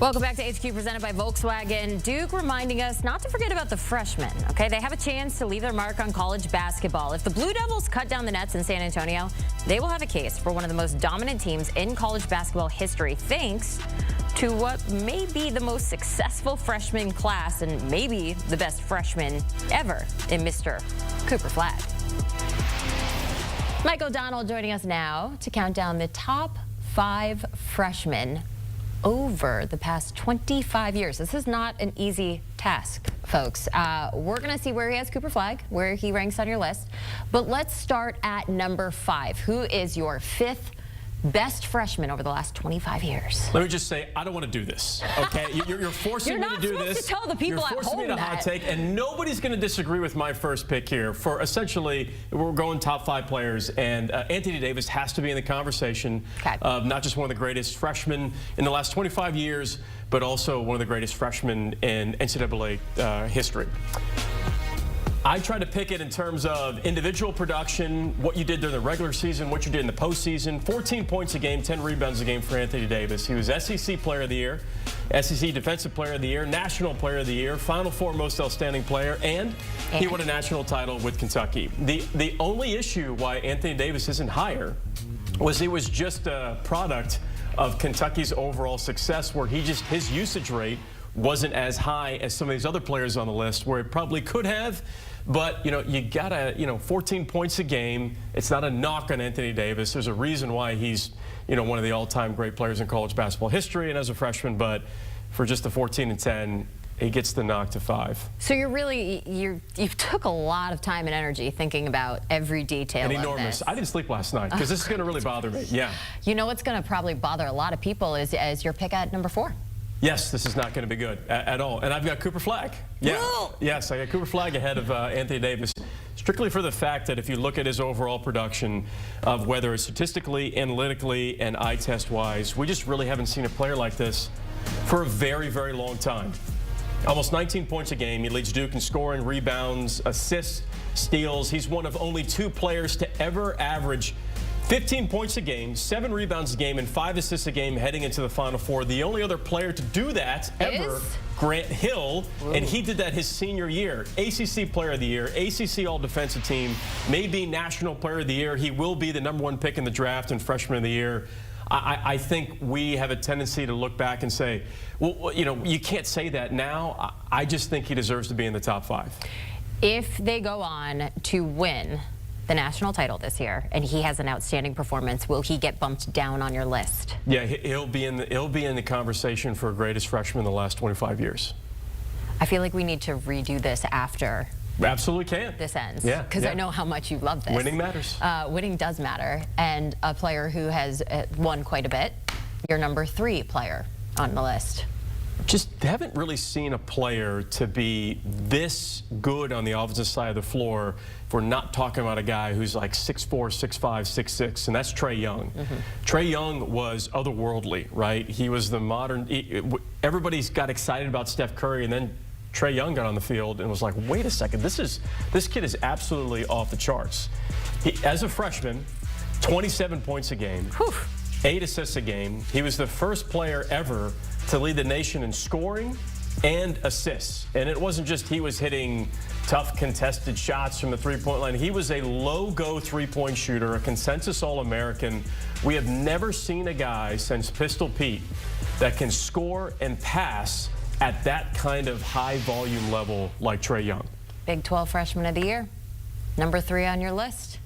Welcome back to HQ presented by Volkswagen. Duke reminding us not to forget about the freshmen, okay? They have a chance to leave their mark on college basketball. If the Blue Devils cut down the nets in San Antonio, they will have a case for one of the most dominant teams in college basketball history, thanks to what may be the most successful freshman class and maybe the best freshman ever in Mr. Cooper Flagg. Mike O'Donnell joining us now to count down the top 5 freshmen over the past 25 years. This is not an easy task, folks. We're going to see where he has Cooper Flagg, where he ranks on your list. But let's start at number 5. Who is your 5th best freshman over the last 25 years? Let me just say, I don't want to do this, okay? You're forcing me to do this. You're not supposed to tell the people at home that. You're forcing me to hot take, and nobody's going to disagree with my first pick here. For essentially, we're going top 5 players, and Anthony Davis has to be in the conversation of not just one of the greatest freshmen in the last 25 years, but also one of the greatest freshmen in NCAA history. I try to pick it in terms of individual production, what you did during the regular season, what you did in the postseason. 14 points a game, 10 rebounds a game for Anthony Davis. He was SEC Player of the Year, SEC Defensive Player of the Year, National Player of the Year, Final Four Most Outstanding Player, and he won a national title with Kentucky. The only issue why Anthony Davis isn't higher was he was just a product of Kentucky's overall success, where his usage rate wasn't as high as some of these other players on the list, where it probably could have. But, you gotta, 14 points a game. It's not a knock on Anthony Davis. There's a reason why he's, one of the all-time great players in college basketball history and as a freshman. But for just the 14 and 10, he gets the knock to 5. So you took a lot of time and energy thinking about every detail and of enormous. this. I didn't sleep last night because this is going to really bother me. Yeah. You know what's going to probably bother a lot of people is your pick at number 4. Yes, this is not going to be good at all. And I've got Cooper Flagg. Yeah. Whoa. Yes, I got Cooper Flagg ahead of Anthony Davis, strictly for the fact that if you look at his overall production, of whether it's statistically, analytically, and eye test-wise, we just really haven't seen a player like this for a very, very long time. Almost 19 points a game. He leads Duke in scoring, rebounds, assists, steals. He's one of only 2 players to ever average 15 points a game, 7 rebounds a game, and 5 assists a game heading into the Final Four. The only other player to do that ever, Grant Hill, and he did that his senior year. ACC Player of the Year, ACC All-Defensive Team, maybe National Player of the Year. He will be the #1 pick in the draft and Freshman of the Year. I think we have a tendency to look back and say, well, you can't say that now. I just think he deserves to be in the top 5. If they go on to win the national title this year, and he has an outstanding performance, will he get bumped down on your list? Yeah, he'll be in the conversation for greatest freshman in the last 25 years. I feel like we need to redo this after. Absolutely can. This ends. Yeah. Because I know how much you love this. Winning matters. Winning does matter, and a player who has won quite a bit, your number 3 player on the list. Just haven't really seen a player to be this good on the offensive side of the floor. If we're not talking about a guy who's like 6'4", 6'5", 6'6", and that's Trae Young. Trae Young was otherworldly, right? He was the modern. Everybody's got excited about Steph Curry, and then Trae Young got on the field and was like, wait a second, this kid is absolutely off the charts. As a freshman, 27 points a game. 8 assists a game. He was the first player ever to lead the nation in scoring and assists. And it wasn't just he was hitting tough contested shots from the three-point line. He was a low-go three-point shooter, a consensus All-American. We have never seen a guy since Pistol Pete that can score and pass at that kind of high-volume level like Trae Young. Big 12 Freshman of the Year, number 3 on your list.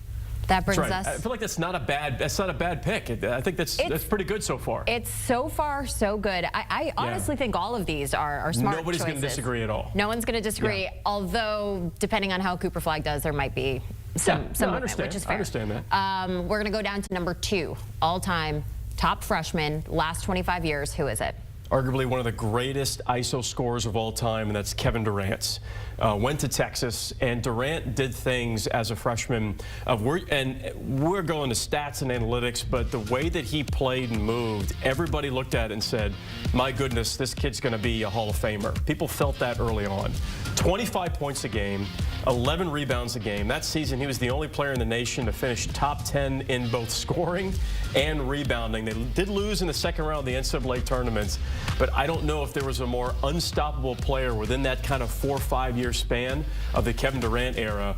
That brings us. I feel like that's not a bad pick. I think that's pretty good so far. It's so far so good. I honestly think all of these are smart Nobody's going to disagree at all. No one's going to disagree. Although, depending on how Cooper Flagg does, there might be some movement, which is fair. I understand that. We're going to go down to number 2, all-time top freshman, last 25 years. Who is it? Arguably one of the greatest ISO scorers of all time, and that's Kevin Durant. Went to Texas, and Durant did things as a freshman. We're going to stats and analytics, but the way that he played and moved, everybody looked at it and said, my goodness, this kid's going to be a Hall of Famer. People felt that early on. 25 points a game, 11 rebounds a game. That season, he was the only player in the nation to finish top 10 in both scoring and rebounding. They did lose in the second round of the NCAA tournaments, but I don't know if there was a more unstoppable player within that kind of 4 or 5 year span of the Kevin Durant era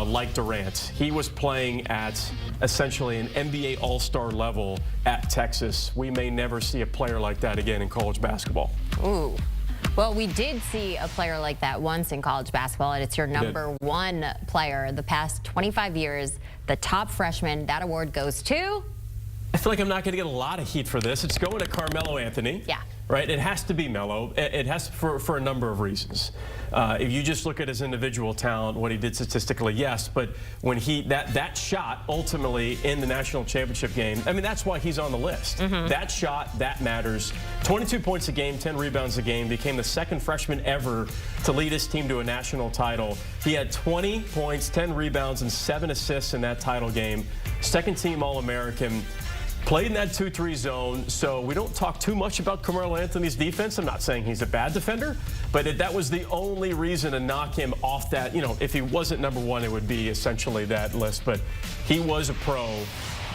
like Durant. He was playing at essentially an NBA All-Star level at Texas. We may never see a player like that again in college basketball. Ooh. Well, we did see a player like that once in college basketball, and it's your number one player the past 25 years, the top freshman. That award goes to? I feel like I'm not going to get a lot of heat for this. It's going to Carmelo Anthony. Yeah. Right? It has to be Melo. It has to, for a number of reasons. If you just look at his individual talent, what he did statistically, yes. But when that shot ultimately in the national championship game, I mean, that's why he's on the list. That shot, that matters. 22 points a game, 10 rebounds a game. Became the second freshman ever to lead his team to a national title. He had 20 points, 10 rebounds, and 7 assists in that title game. Second team All-American. Played in that 2-3 zone, so we don't talk too much about Carmelo Anthony's defense. I'm not saying he's a bad defender, but that was the only reason to knock him off that. You know, if he wasn't number one, it would be essentially that list. But he was a pro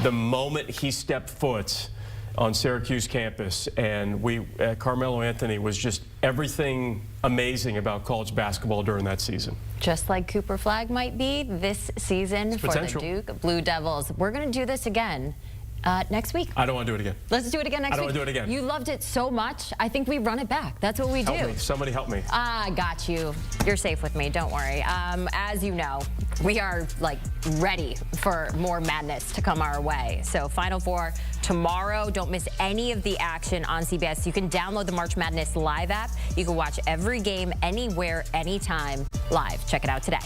the moment he stepped foot on Syracuse campus, and Carmelo Anthony was just everything amazing about college basketball during that season. Just like Cooper Flagg might be this season for the Duke Blue Devils. We're going to do this again. Next week. I don't want to do it again. Let's do it again next week. I don't want to do it again. You loved it so much. I think we run it back. That's what we do. Help me. Somebody help me. I got you. You're safe with me. Don't worry. As you know, we are like ready for more madness to come our way. So Final Four tomorrow. Don't miss any of the action on CBS. You can download the March Madness Live app. You can watch every game, anywhere, anytime, live. Check it out today.